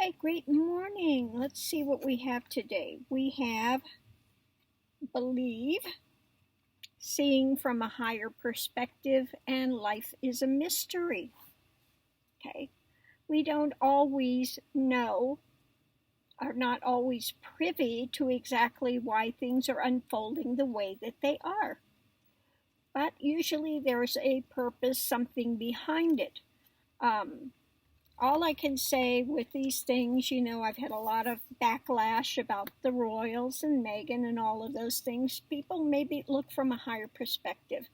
Okay, great morning. Let's see what we have today. We have believe, seeing from a higher perspective, and life is a mystery. Okay, we don't always know, are not always privy to exactly why things are unfolding the way that they are. But usually there's a purpose, something behind it. Um, all I can say with these things, I've had a lot of backlash about the royals and Meghan and all of those things. People maybe look from a higher perspective.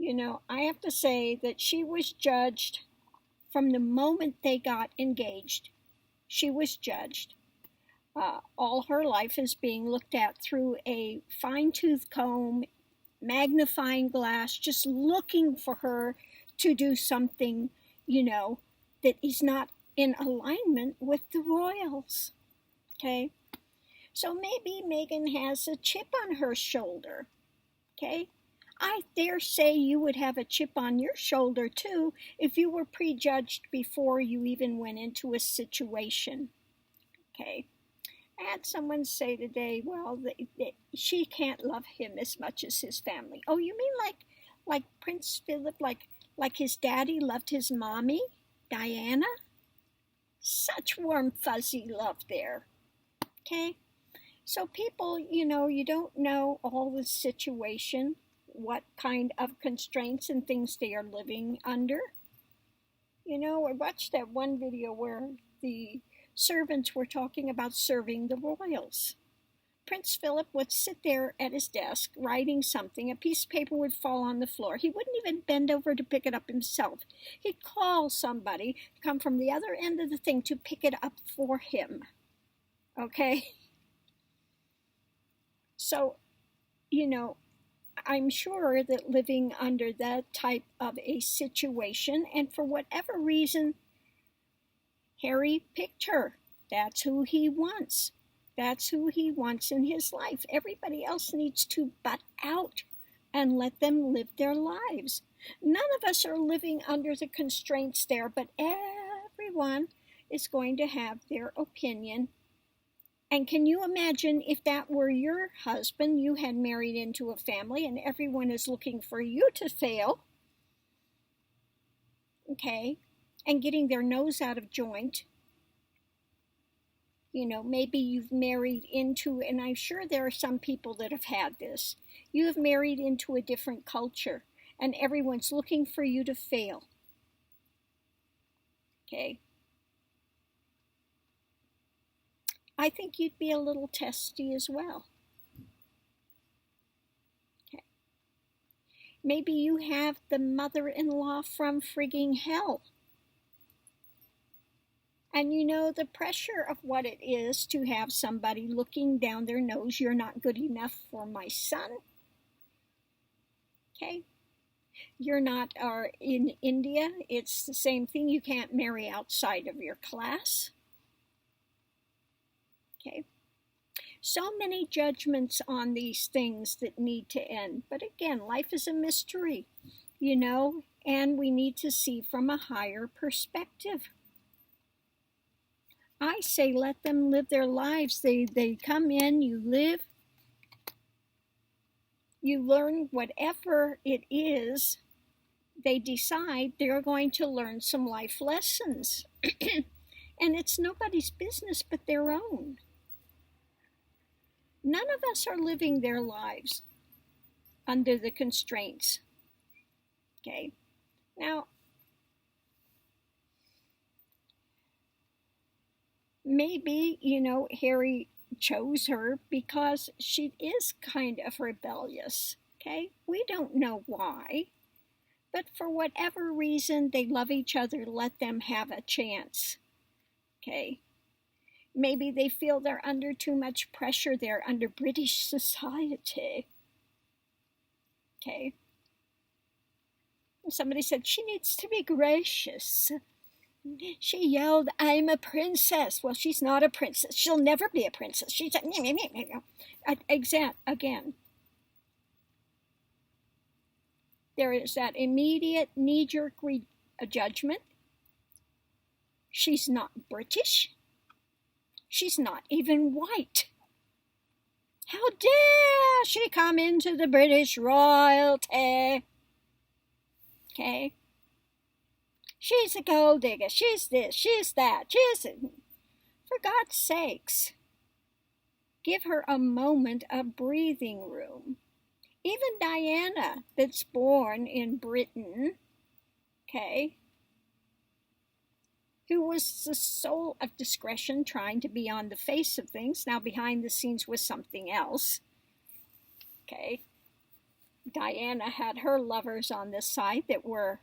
I have to say that she was judged from the moment they got engaged. She was judged. All her life is being looked at through a fine-tooth comb, magnifying glass, just looking for her to do something, that is not in alignment with the royals. Okay? So maybe Meghan has a chip on her shoulder. Okay? I dare say you would have a chip on your shoulder too if you were prejudged before you even went into a situation. Okay? I had someone say today, well, she can't love him as much as his family. Oh, you mean like Prince Philip, like his daddy loved his mommy, Diana? Such warm, fuzzy love there. Okay? So people, you don't know all the situation, what kind of constraints and things they are living under. I watched that one video where the servants were talking about serving the royals. Prince Philip would sit there at his desk writing something. A piece of paper would fall on the floor. He wouldn't even bend over to pick it up himself. He'd call somebody to come from the other end of the thing to pick it up for him. Okay? So, I'm sure that living under that type of a situation, and for whatever reason, Harry picked her. That's who he wants. That's who he wants in his life. Everybody else needs to butt out and let them live their lives. None of us are living under the constraints there, but everyone is going to have their opinion. And can you imagine if that were your husband, you had married into a family, and everyone is looking for you to fail, okay, and getting their nose out of joint? Maybe you've married into, and I'm sure there are some people that have had this, you have married into a different culture, and everyone's looking for you to fail. Okay. I think you'd be a little testy as well. Okay. Maybe you have the mother-in-law from frigging hell. And the pressure of what it is to have somebody looking down their nose, you're not good enough for my son. Okay? You're not, or in India, it's the same thing. You can't marry outside of your class. Okay? So many judgments on these things that need to end. But again, life is a mystery, and we need to see from a higher perspective. I say let them live their lives. They come in, you live, you learn whatever it is they decide. They're going to learn some life lessons. And it's nobody's business but their own. None of us are living their lives under the constraints. Okay? Now, maybe, Harry chose her because she is kind of rebellious. Okay? We don't know why. But for whatever reason, they love each other. Let them have a chance. Okay? Maybe they feel they're under too much pressure. They're under British society. Okay? Somebody said she needs to be gracious. She yelled, "I'm a princess." Well, she's not a princess. She'll never be a princess. She's again. There is that immediate knee-jerk judgment. She's not British. She's not even white. How dare she come into the British royalty? Okay? She's a gold digger. She's this. She's that. For God's sakes, give her a moment of breathing room. Even Diana, that's born in Britain, okay, who was the soul of discretion, trying to be on the face of things, now behind the scenes was something else, okay. Diana had her lovers on this side that were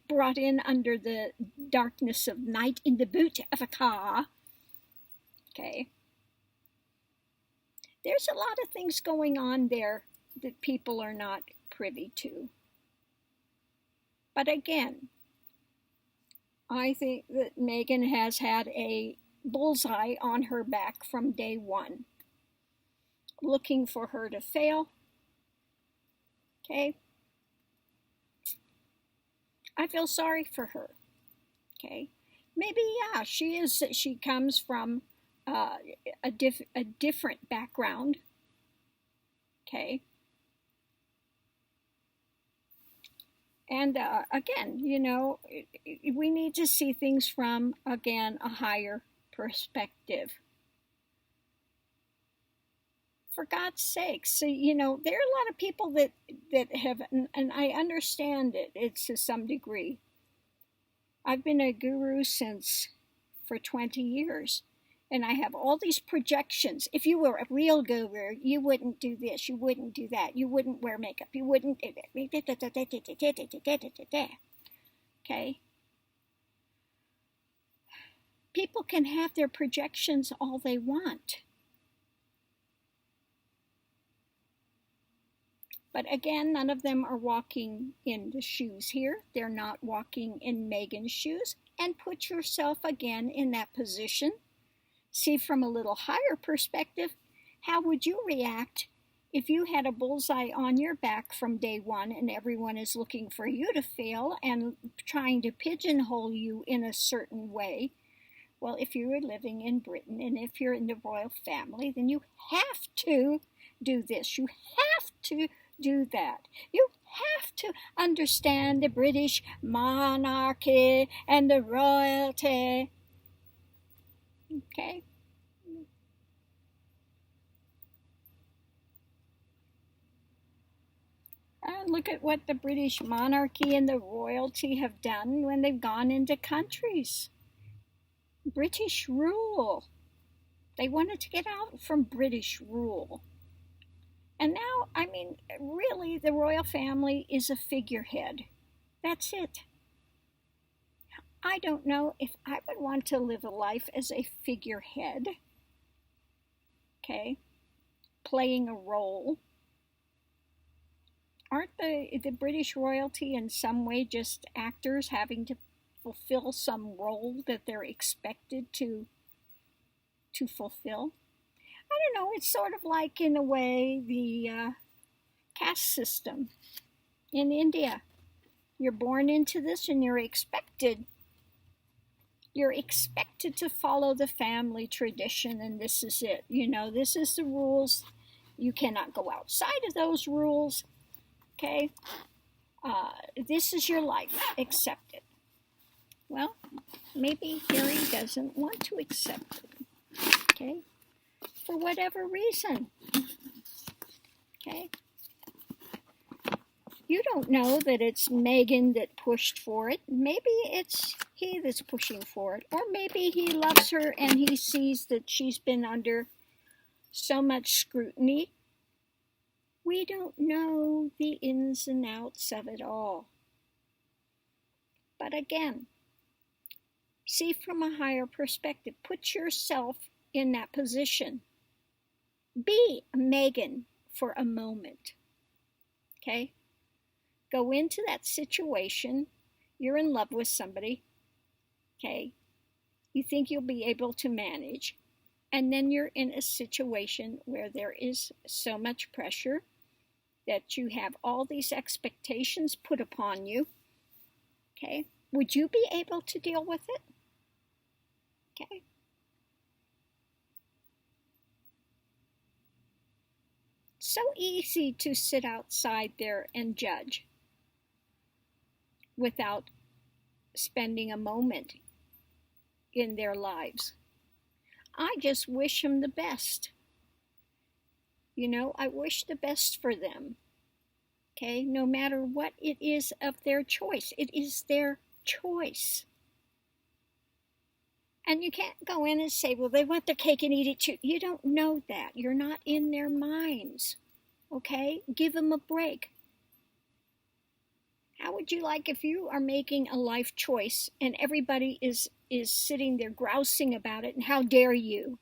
brought in under the darkness of night in the boot of a car, okay. There's a lot of things going on there that people are not privy to. But again, I think that Meghan has had a bullseye on her back from day one, looking for her to fail. Okay? I feel sorry for her. Okay? Maybe, yeah, she comes from a different background. Okay? And again, you know, we need to see things from, again, a higher perspective. For God's sake, so, you know, there are a lot of people that have, and I understand it's to some degree. I've been a guru for 20 years. And I have all these projections. If you were a real guru, you wouldn't do this, you wouldn't do that, you wouldn't wear makeup, you wouldn't. Okay? People can have their projections all they want. But again, none of them are walking in the shoes here. They're not walking in Meghan's shoes. And put yourself again in that position. See from a little higher perspective, how would you react if you had a bullseye on your back from day one and everyone is looking for you to fail and trying to pigeonhole you in a certain way? Well, if you were living in Britain and if you're in the royal family, then you have to do this. You have to do that. You have to understand the British monarchy and the royalty. Okay? Look at what the British monarchy and the royalty have done when they've gone into countries. British rule. They wanted to get out from British rule. And now, I mean, really, the royal family is a figurehead. That's it. I don't know if I would want to live a life as a figurehead, okay, playing a role. Aren't the British royalty in some way just actors having to fulfill some role that they're expected to fulfill? I don't know, it's sort of like, in a way, the caste system in India. You're born into this and you're expected to follow the family tradition, and this is it. You know, this is the rules. You cannot go outside of those rules. Okay? This is your life. Accept it. Well, maybe Harry doesn't want to accept it. Okay? For whatever reason. Okay? You don't know that it's Meghan that pushed for it. Maybe it's he that's pushing for it. Or maybe he loves her and he sees that she's been under so much scrutiny. We don't know the ins and outs of it all. But again, see from a higher perspective. Put yourself in that position. Be Meghan for a moment. Okay? Go into that situation. You're in love with somebody. Okay? You think you'll be able to manage. And then you're in a situation where there is so much pressure that you have all these expectations put upon you. Okay? Would you be able to deal with it? Okay. So easy to sit outside there and judge without spending a moment in their lives. I just wish them the best. I wish the best for them. Okay, no matter what it is of their choice, it is their choice. And you can't go in and say, well, they want their cake and eat it too. You don't know that. You're not in their minds. Okay, give them a break. How would you like if you are making a life choice and everybody is sitting there grousing about it, and how dare you?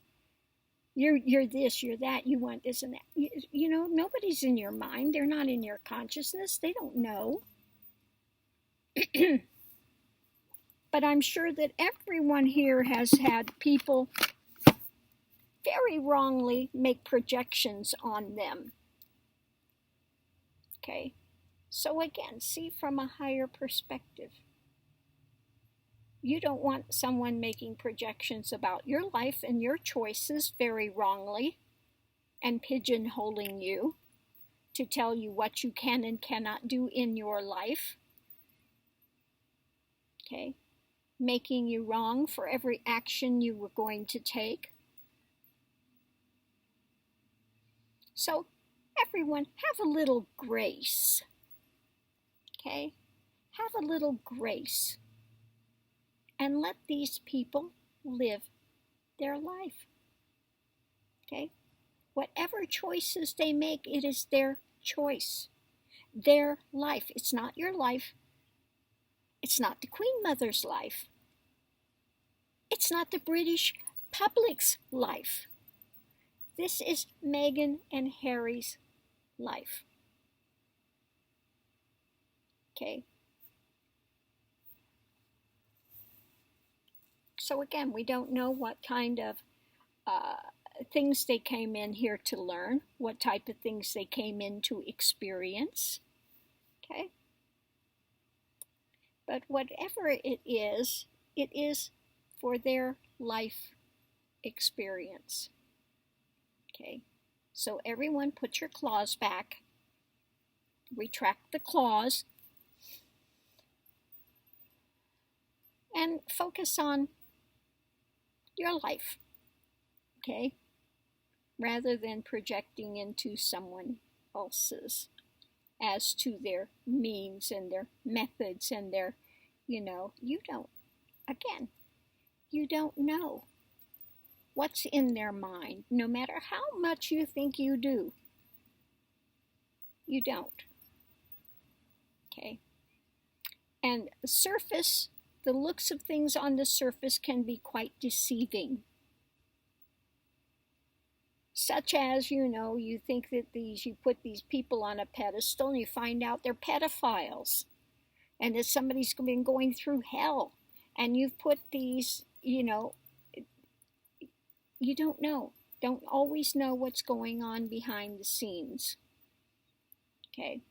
You're this, you're that, you want this and that. Nobody's in your mind. They're not in your consciousness. They don't know. But I'm sure that everyone here has had people very wrongly make projections on them. Okay, so again, see from a higher perspective. You don't want someone making projections about your life and your choices very wrongly and pigeonholing you to tell you what you can and cannot do in your life. Okay, making you wrong for every action you were going to take. So everyone, have a little grace. Okay, have a little grace. And let these people live their life. Okay? Whatever choices they make, it is their choice. Their life. It's not your life. It's not the Queen Mother's life. It's not the British public's life. This is Meghan and Harry's life. Okay? So again, we don't know what kind of things they came in here to learn, what type of things they came in to experience. Okay? But whatever it is for their life experience. Okay? So everyone put your claws back. Retract the claws. And focus on your life, okay? Rather than projecting into someone else's as to their means and their methods and their, you don't know what's in their mind, no matter how much you think you do. You don't, okay? And the looks of things on the surface can be quite deceiving. Such as, you think that you put these people on a pedestal and you find out they're pedophiles. And that somebody's been going through hell. And you've put these, you don't know. Don't always know what's going on behind the scenes. Okay?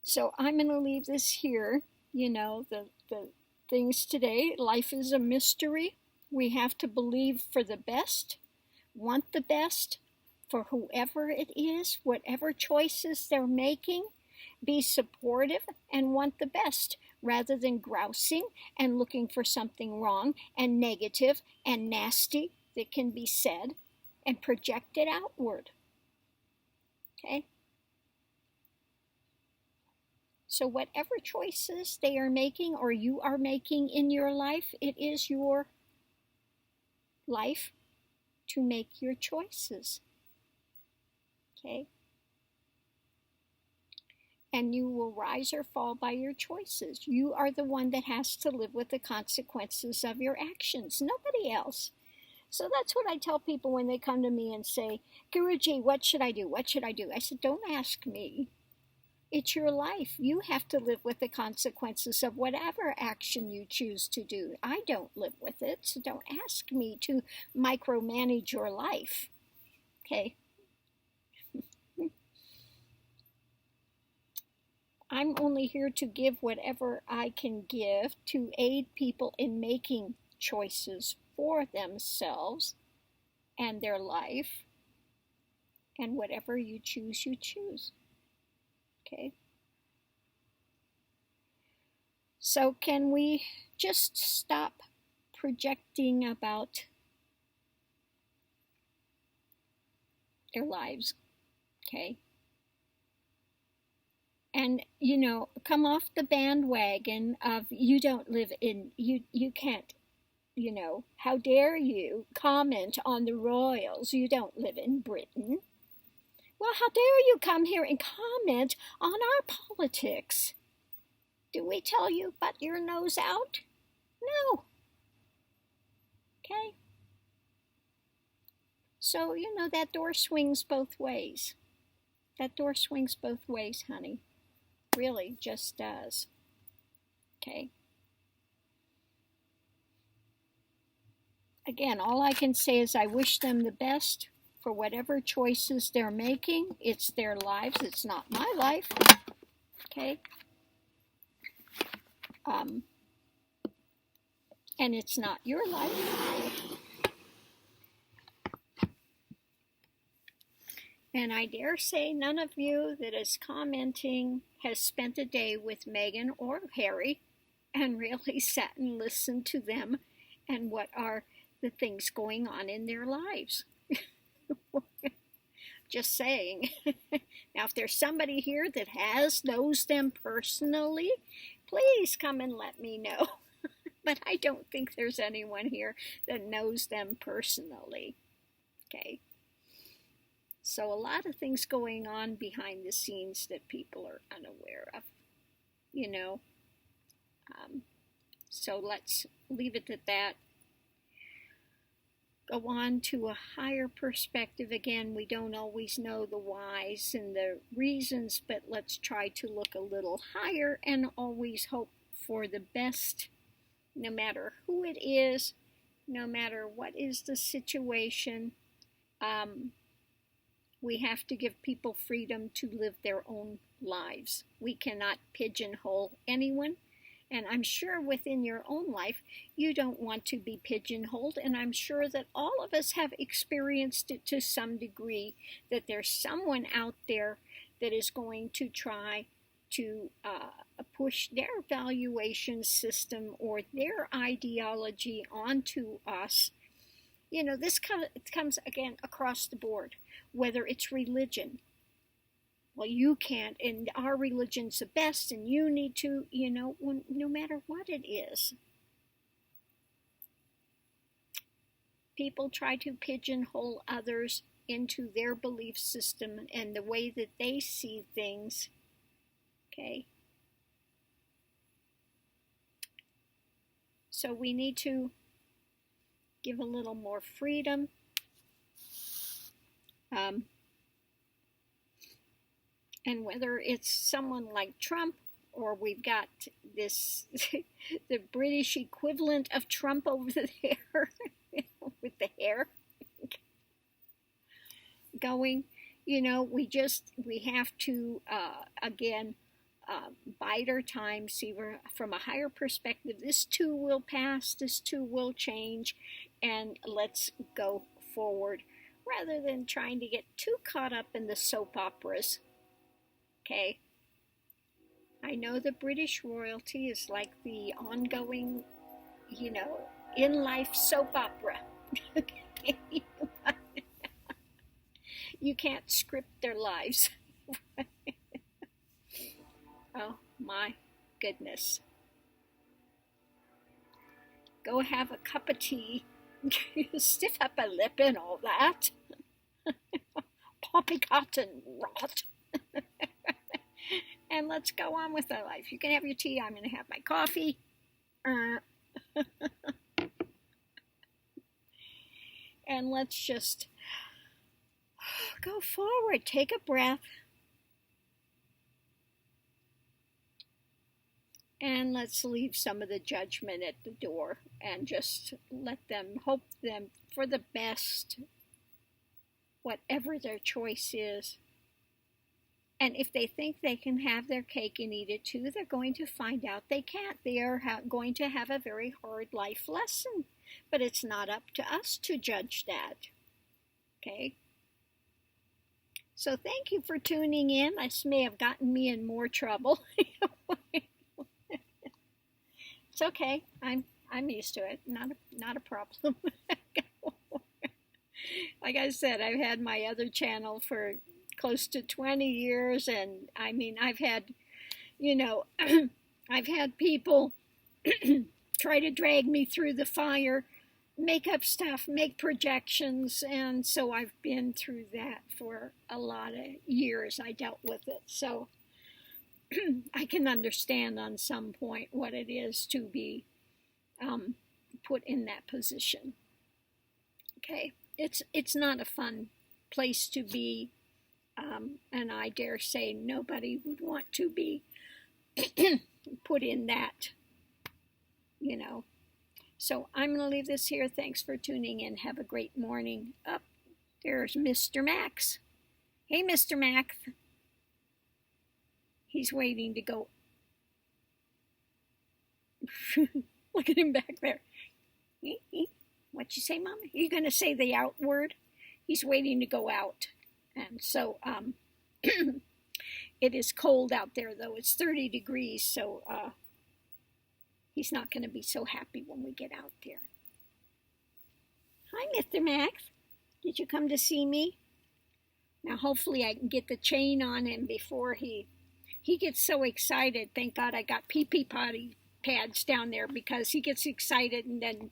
So I'm going to leave this here, the things today. Life is a mystery. We have to believe for the best, want the best for whoever it is, whatever choices they're making. Be supportive and want the best rather than grousing and looking for something wrong and negative and nasty that can be said and projected outward. Okay? So whatever choices they are making or you are making in your life, it is your life to make your choices. Okay? And you will rise or fall by your choices. You are the one that has to live with the consequences of your actions, nobody else. So that's what I tell people when they come to me and say, Guruji, what should I do? What should I do? I said, don't ask me. It's your life. You have to live with the consequences of whatever action you choose to do. I don't live with it, so don't ask me to micromanage your life. Okay? I'm only here to give whatever I can give to aid people in making choices for themselves and their life. And whatever you choose, you choose. Okay? So can we just stop projecting about their lives? Okay? And, come off the bandwagon of you don't live in, you can't, how dare you comment on the royals? You don't live in Britain. Well, how dare you come here and comment on our politics? Do we tell you butt your nose out? No. Okay? So, that door swings both ways. That door swings both ways, honey. Really just does. Okay? Again, all I can say is I wish them the best for whatever choices they're making. It's their lives. It's not my life. Okay? And it's not your life. And I dare say none of you that is commenting has spent a day with Meghan or Harry and really sat and listened to them and what are the things going on in their lives. Just saying. Now, if there's somebody here that knows them personally, please come and let me know. But I don't think there's anyone here that knows them personally. Okay? So a lot of things going on behind the scenes that people are unaware of, So let's leave it at that. Go on to a higher perspective. Again, we don't always know the whys and the reasons, but let's try to look a little higher and always hope for the best, no matter who it is, no matter what is the situation. We have to give people freedom to live their own lives. We cannot pigeonhole anyone. And I'm sure within your own life, you don't want to be pigeonholed. And I'm sure that all of us have experienced it to some degree, that there's someone out there that is going to try to push their valuation system or their ideology onto us. This comes again across the board, whether it's religion. Well, you can't, and our religion's the best, and you need to, no matter what it is. People try to pigeonhole others into their belief system and the way that they see things. Okay? So we need to give a little more freedom. And whether it's someone like Trump or we've got this, the British equivalent of Trump over there with the hair going, we have to, again, bide our time, see from a higher perspective. This too will pass, this too will change, and let's go forward rather than trying to get too caught up in the soap operas. Okay? I know the British royalty is like the ongoing, in-life soap opera. You can't script their lives. Oh my goodness. Go have a cup of tea, stiff up a lip and all that. Poppycock rot. And let's go on with our life. You can have your tea, I'm going to have my coffee. And let's just go forward. Take a breath. And let's leave some of the judgment at the door and just let them, hope them for the best, whatever their choice is. And if they think they can have their cake and eat it too, they're going to find out they can't. They are going to have a very hard life lesson. But it's not up to us to judge that. Okay? So thank you for tuning in. This may have gotten me in more trouble. It's okay. I'm used to it. Not a problem. Like I said, I've had my other channel for close to 20 years, and I mean, I've had, I've had people try to drag me through the fire, make up stuff, make projections, and so I've been through that for a lot of years. I dealt with it, so I can understand on some point what it is to be put in that position. Okay, it's not a fun place to be, and I dare say nobody would want to be put in that, So I'm going to leave this here. Thanks for tuning in. Have a great morning. Up there's Mr. Max. Hey, Mr. Max. He's waiting to go. Look at him back there. What'd you say, Mama? You're going to say the out word? He's waiting to go out. And so it is cold out there, though. It's 30 degrees, so he's not going to be so happy when we get out there. Hi, Mr. Max. Did you come to see me? Now, hopefully I can get the chain on him before he gets so excited. Thank God I got pee-pee potty pads down there, because he gets excited and then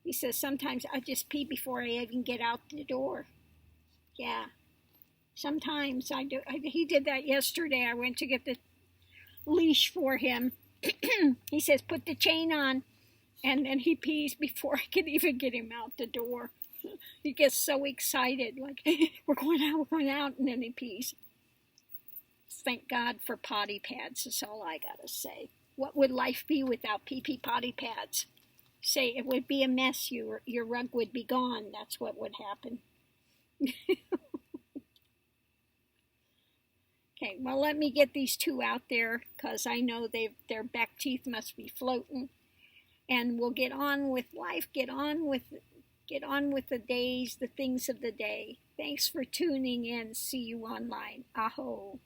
he says, sometimes I just pee before I even get out the door. Yeah, sometimes I do. He did that yesterday. I went to get the leash for him. He says, put the chain on, and then he pees before I can even get him out the door. He gets so excited, like, we're going out, and then he pees. Thank God for potty pads, is all I gotta say. What would life be without pee-pee potty pads? Say, it would be a mess. Your rug would be gone. That's what would happen. Okay, well, let me get these two out there, because I know their back teeth must be floating. And we'll get on with life, get on with the days, the things of the day. Thanks for tuning in. See you online. Aho.